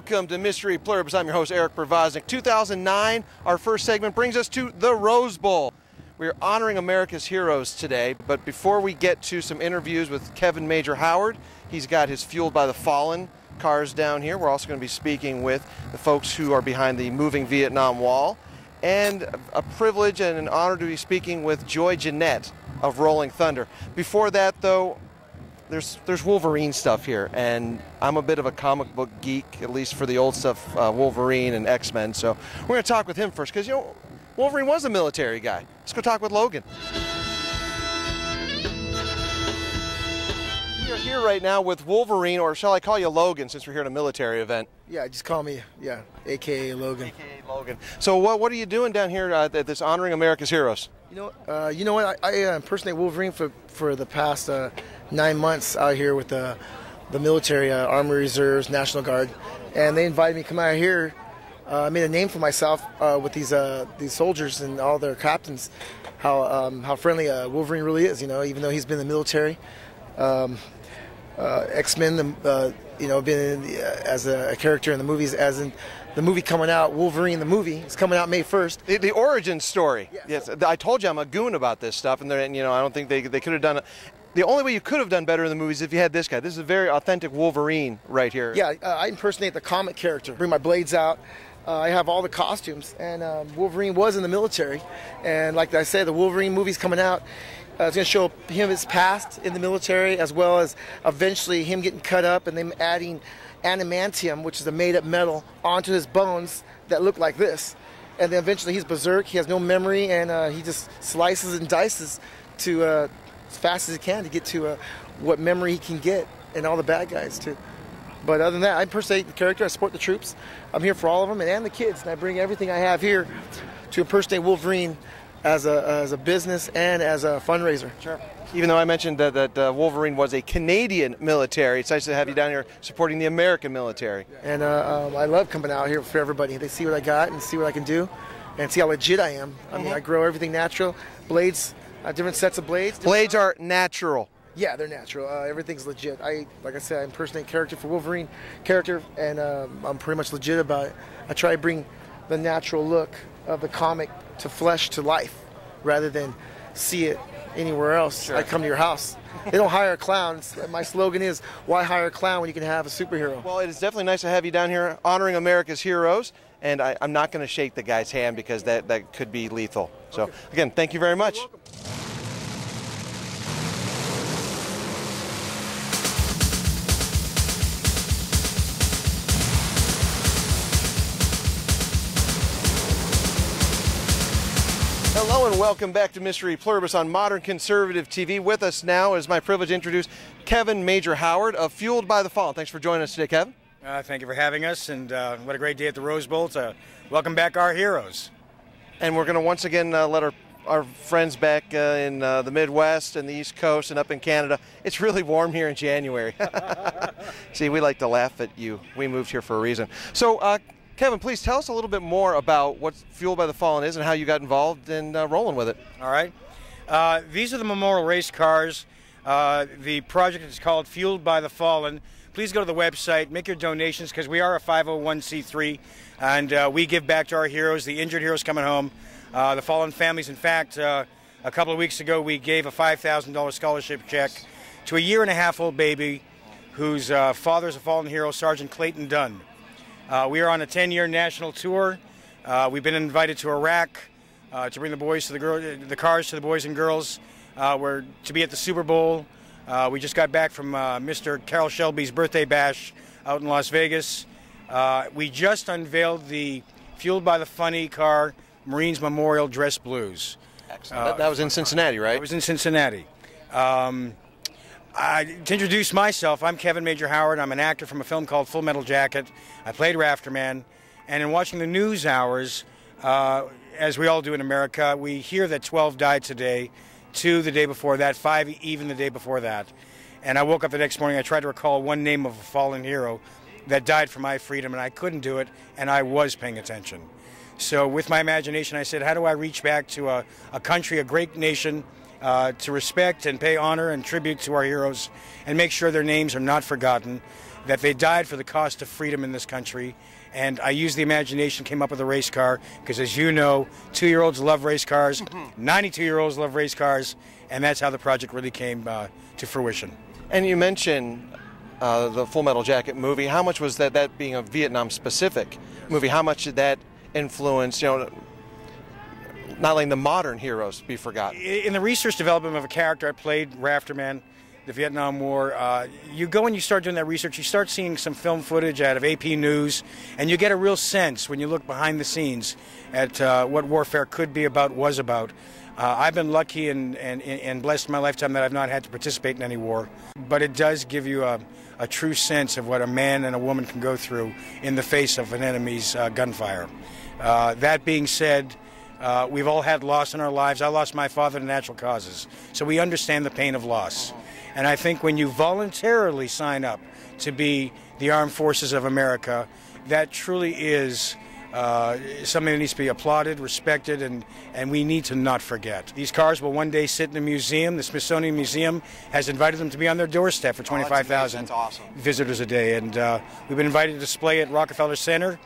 welcome to Mr.EPluribus. I'm your host, Eric Pervoznik. 2009, our first segment brings us to the Rose Bowl. We're honoring America's heroes today, but before we get to some interviews with Kevyn Major Howard, he's got his Fueled by the Fallen cars down here. We're also going to be speaking with the folks who are behind the moving Vietnam Wall, and a privilege and an honor to be speaking with Joy Jeanette of Rolling Thunder. Before that, though, there's Wolverine stuff here, and I'm a bit of a comic book geek, at least for the old stuff, Wolverine and X-Men, so we're going to talk with him first, because, you know, Wolverine was a military guy. Let's go talk with Logan. We're here right now with Wolverine, or shall I call you Logan, since we're here at a military event? Yeah, just call me, a.k.a. Logan. A.k.a. Logan. So what are you doing down here at this Honoring America's Heroes? You know what? I impersonate Wolverine for the past 9 months out here with the military, Army Reserves, National Guard, and they invited me to come out here. I made a name for myself with these soldiers and all their captains. How friendly Wolverine really is, you know, even though he's been in the military. X-Men, been as a character in the movies, as in the movie coming out, Wolverine the movie is coming out May 1st. The origin story. Yes. I told you I'm a goon about this stuff, and I don't think they could have done it. The only way you could have done better in the movies is if you had this guy. This is a very authentic Wolverine right here. Yeah, I impersonate the comic character. Bring my blades out. I have all the costumes, and Wolverine was in the military. And like I said, the Wolverine movie's coming out. It's going to show him his past in the military, as well as eventually him getting cut up and them adding adamantium, which is a made-up metal, onto his bones that look like this. And then eventually he's berserk. He has no memory, and he just slices and dices to as fast as he can to get to what memory he can get, and all the bad guys too. But other than that, I impersonate the character. I support the troops. I'm here for all of them, and the kids, and I bring everything I have here to impersonate Wolverine as a business and as a fundraiser. Sure. Even though I mentioned that Wolverine was a Canadian military, it's nice to have you down here supporting the American military. And I love coming out here for everybody. They see what I got and see what I can do and see how legit I am. I mean, I grow everything natural. Blades, different sets of blades. Blades are natural. Yeah, they're natural. Everything's legit. Like I said, I impersonate character for Wolverine character, and I'm pretty much legit about it. I try to bring the natural look of the comic to flesh, to life, rather than see it anywhere else. Sure. I come to your house. They don't hire a clown. My slogan is, why hire a clown when you can have a superhero? Well, it is definitely nice to have you down here honoring America's heroes, and I'm not going to shake the guy's hand because that could be lethal. So, again, thank you very much. You're welcome. Hello and welcome back to Mr.EPluribus on Modern Conservative TV. With us now is my privilege to introduce Kevyn Major Howard of Fueled by the Fallen. Thanks for joining us today, Kevyn. Thank you for having us, and what a great day at the Rose Bowl to welcome back our heroes. And we're going to once again let our friends back in the Midwest and the East Coast and up in Canada. It's really warm here in January. See, we like to laugh at you. We moved here for a reason. So, Kevyn, please tell us a little bit more about what Fueled by the Fallen is and how you got involved in rolling with it. All right. These are the memorial race cars. The project is called Fueled by the Fallen. Please go to the website, make your donations, because we are a 501c3, and we give back to our heroes, the injured heroes coming home, the fallen families. In fact, a couple of weeks ago, we gave a $5,000 scholarship check to a 1.5-year-old baby whose father is a fallen hero, Sergeant Clayton Dunn. We are on a 10-year national tour. We've been invited to Iraq to bring the boys to the cars to the boys and girls. We're to be at the Super Bowl. We just got back from Mr. Carroll Shelby's birthday bash out in Las Vegas. We just unveiled the Fueled by the Funny car, Marines Memorial Dress Blues. Excellent. That was in Cincinnati, right? It was in Cincinnati. To introduce myself, I'm Kevyn Major Howard. I'm an actor from a film called Full Metal Jacket. I played Rafterman. And in watching the news hours, as we all do in America, we hear that 12 died today, 2 the day before that, 5 even the day before that. And I woke up the next morning, I tried to recall one name of a fallen hero that died for my freedom, and I couldn't do it, and I was paying attention. So with my imagination, I said, how do I reach back to a country, a great nation, to respect and pay honor and tribute to our heroes and make sure their names are not forgotten. that they died for the cost of freedom in this country. And I used the imagination, came up with a race car, because as you know, 2-year-olds love race cars, 92-year-olds love race cars, and that's how the project really came to fruition. And you mentioned the Full Metal Jacket movie. How much was that being a Vietnam-specific movie, how much did that influence, not letting the modern heroes be forgotten? In the research development of a character, I played Rafterman, the Vietnam War. You go and you start doing that research, you start seeing some film footage out of AP News, and you get a real sense when you look behind the scenes at what warfare could be about, was about. I've been lucky and blessed in my lifetime that I've not had to participate in any war, but it does give you a true sense of what a man and a woman can go through in the face of an enemy's gunfire. That being said, we've all had loss in our lives. I lost my father to natural causes, so we understand the pain of loss. And I think when you voluntarily sign up to be the Armed Forces of America, that truly is something that needs to be applauded, respected, and we need to not forget. These cars will one day sit in a museum. The Smithsonian Museum has invited them to be on their doorstep for 25,000 visitors a day. And we've been invited to display at Rockefeller Center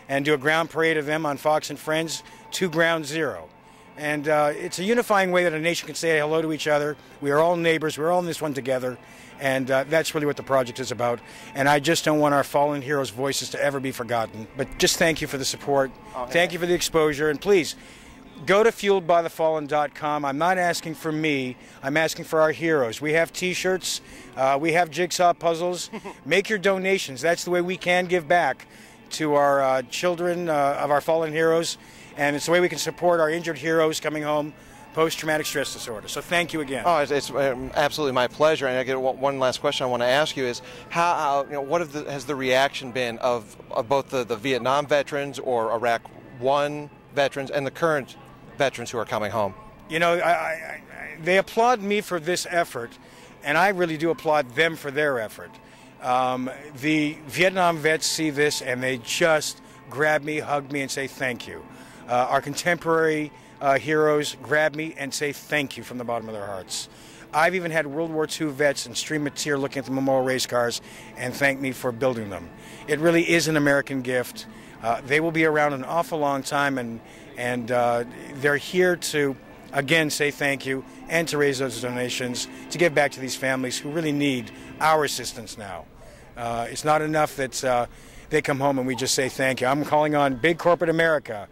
and do a ground parade of them on Fox and Friends to Ground Zero. And it's a unifying way that a nation can say hello to each other. We are all neighbors. We're all in this one together. And that's really what the project is about. And I just don't want our fallen heroes' voices to ever be forgotten. But just thank you for the support. Thank you for the exposure. And please, go to fueledbythefallen.com. I'm not asking for me. I'm asking for our heroes. We have T-shirts. We have jigsaw puzzles. Make your donations. That's the way we can give back to our children of our fallen heroes. And it's the way we can support our injured heroes coming home post-traumatic stress disorder. So thank you again. Oh, it's absolutely my pleasure. And I get one last question I want to ask you is what has the reaction been of both the Vietnam veterans or Iraq I veterans and the current veterans who are coming home? They applaud me for this effort, and I really do applaud them for their effort. The Vietnam vets see this and they just grab me, hug me, and say thank you. Our contemporary heroes grab me and say thank you from the bottom of their hearts. I've even had World War II vets and stream a tear looking at the memorial race cars and thank me for building them. It really is an American gift. They will be around an awful long time, and they're here to, again, say thank you and to raise those donations to give back to these families who really need our assistance now. It's not enough that they come home and we just say thank you. I'm calling on big corporate America.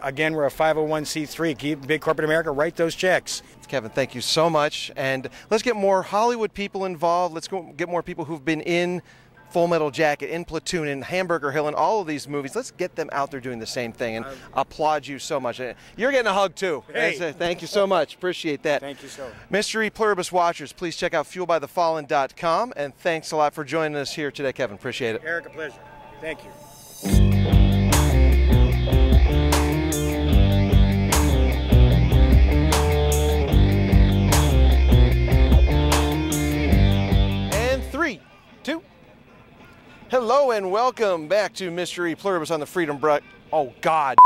Again, we're a 501c3. Keep big corporate America, write those checks. Kevin, thank you so much. And let's get more Hollywood people involved. Let's get more people who've been in Full Metal Jacket, in Platoon, in Hamburger Hill, and all of these movies. Let's get them out there doing the same thing, and applaud you so much. You're getting a hug, too. Hey. Thank you so much. Appreciate that. Thank you so much. Mr.EPluribus watchers, please check out fueledbythefallen.com, and thanks a lot for joining us here today, Kevin. Appreciate it. Eric, a pleasure. Thank you. Hello and welcome back to Mr.EPluribus on the Freedom Oh, God.